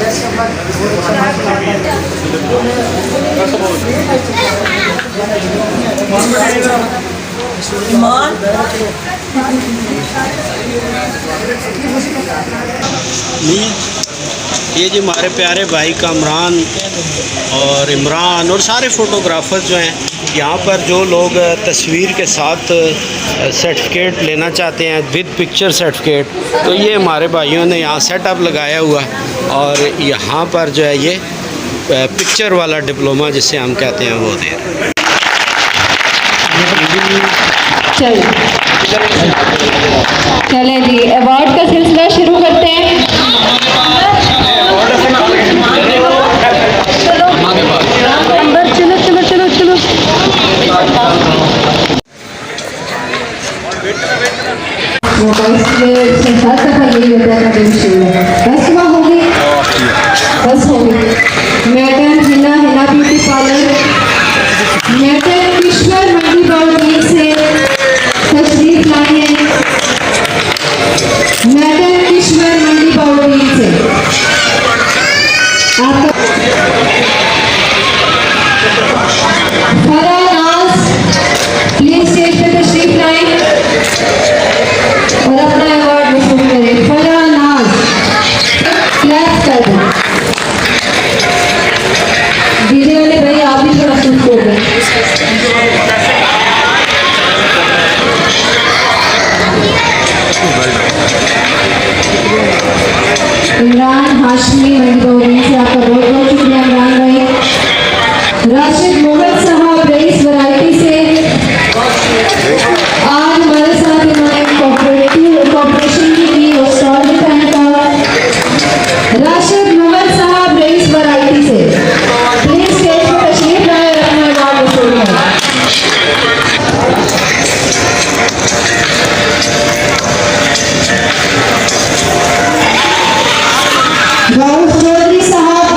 ये जी हमारे प्यारे भाई कामरान और इमरान और सारे फ़ोटोग्राफ़र्स जो हैं यहाँ पर, जो लोग तस्वीर के साथ सर्टिफिकेट लेना चाहते हैं विद पिक्चर सर्टिफिकेट, तो ये हमारे भाइयों ने यहाँ सेटअप लगाया हुआ और यहाँ पर जो है ये पिक्चर वाला डिप्लोमा जिसे हम कहते हैं वो दे रहे हैं। चले जी, अवार्ड का सिलसिला शुरू करते हैं। चलो चलो चलो चलो। बस होगी madam Hina beauty parlour, madam Ishwar Mandi boundary से तशरीफ लाई है। मैडम ईश्वर मंडी बाउंड्री से आपका प्लीज स्टेज पे तशरीफ लाएं और अपना अवार्ड वसूल करें। फरा नाज क्लैप कर दें। डीजे वाले भाई आप भी थोड़ा सुन को इमरान हाशमी मंडी से आपका बहुत बहुत शुक्रिया इमरान भाई। राशिद मोहम्मद साहब रईस वैरायटी से आज हमारे साथ इन्होंने कॉर्पोरेशन की और स्टॉल दिखाने का। राशिद मोहम्मद साहब रईस वैरायटी से प्लीज स्टेज पर तशरीफ लाए और अपना अवार्ड वसूल करें। राहुल चौधरी साहब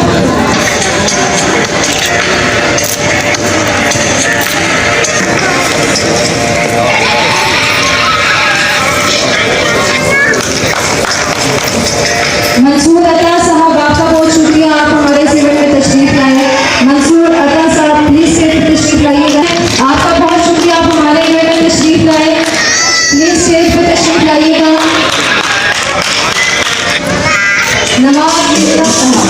मंसूर अता साहब आपका बहुत शुक्रिया, आप हमारे इस इवेंट में तशरीफ लाए। मंसूर अता साहब प्लीज स्टेज पर तशरीफ लाइएगा। आपका बहुत शुक्रिया, आप हमारे इवेंट में तशरीफ लाए। प्लीज स्टेज पर तशरीफ लाइएगा। नवाब मिश्रा साहब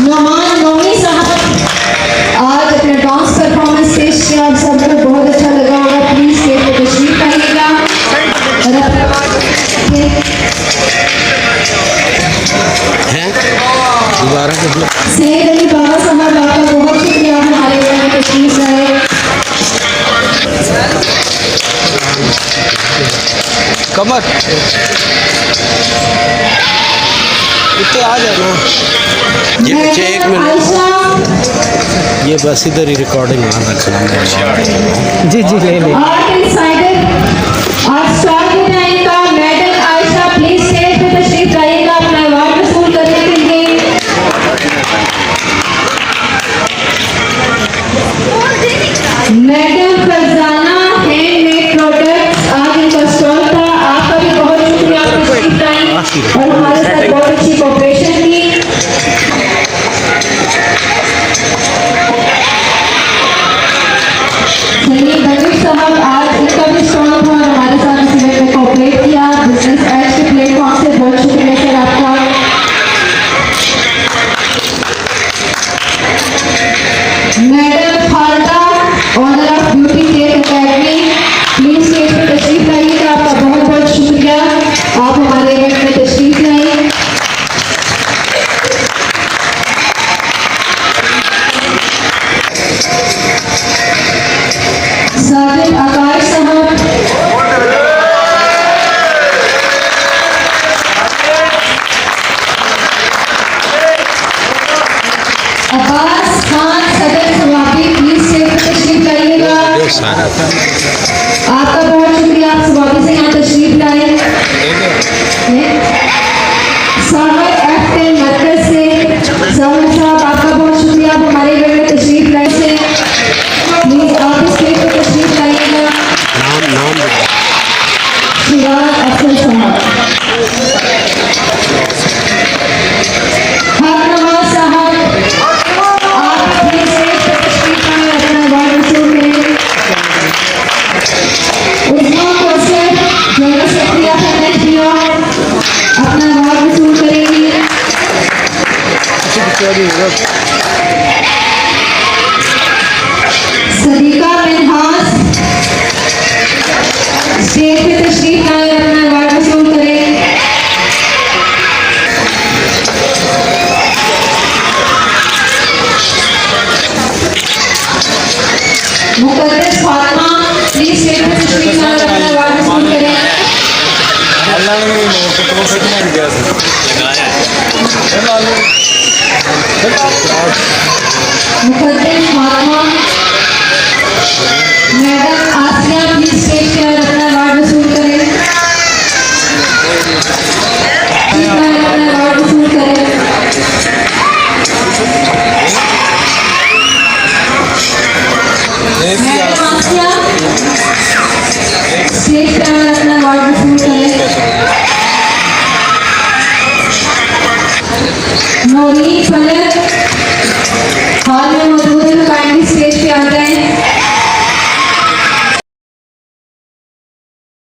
नमान नौमी साहब आज अपने डांस परफॉर्मेंस पेश किया, आप सबको बहुत अच्छा लगा होगा। प्लीज स्टेज पर तशरीफ लाइएगा। सैयद अली बाबा साहब आपका बहुत शुक्रिया, हमारे इवेंट में तशरीफ लाए। कमर इतने आ जाए ना, ये बच्चे 1 मिनट, ये बस इधर ही रिकॉर्डिंग जी जी ले ले। मैडम आयशा प्लीज स्टेज पे तशरीफ लाइएगा अपना अवार्ड वसूल करने के लिए। मैडम फरजाना हैंडमेड प्रोडक्ट्स आज इनका स्टॉल था, आपका भी बहुत शुक्रिया, आप तशरीफ लाए और हमारे साथ बहुत अच्छी कोऑपरेशन की। साहब आज इनका भी स्टॉल था और हमारे साथ इस इवेंट में कोऑपरेट किया। बिजनेस एज के प्लेटफॉर्म से बहुत शुक्रिया सर आपका। Madam Farda owner of beauty care academy please stage पर तशरीफ लाइएगा। आपका बहुत बहुत शुक्रिया, आप हमारे इवेंट में तशरीफ लाइए। साजिद आकाश साहब अब्बास खान सदर सवाबी प्लीज स्टेज पर तशरीफ लाइएगा। आपका बहुत शुक्रिया, आप सवाबी से यहाँ तशरीफ लाए। साहब एफ10 मरकज से साहब आपका बहुत शुक्रिया, आप हमारे इवेंट में तशरीफ लाए से प्लीज आप इस स्टेज पर तशरीफ लाइएगा। नाम शिराज अफसर साहब, हक नवाज साहब, आप अपने स्टेज पर तशरीफ लाए, अपना अवार्ड वसूल करें। उस्मा कौसर जनरल सेक्रेटरी ऑफ एनएचबीओ अपना अवार्ड वसूल करेंगी। सदीका मिनहास स्टेज पे तशरीफ लाए, अपना अवार्ड वसूल करें। मुकद्दस फातिमा प्लीज स्टेज पे तशरीफ लाए, अपना अवार्ड वसूल करें। Muqaddas Fatima madam Asiya please stage पर अपना अवार्ड वसूल करें। अपना अवार्ड वसूल करें। मैडम आसिया स्टेज पर अपना अवार्ड वसूल करें। नौरीन फलक हॉल में मौजूद है, काइंडली स्टेज पे आ जाएं।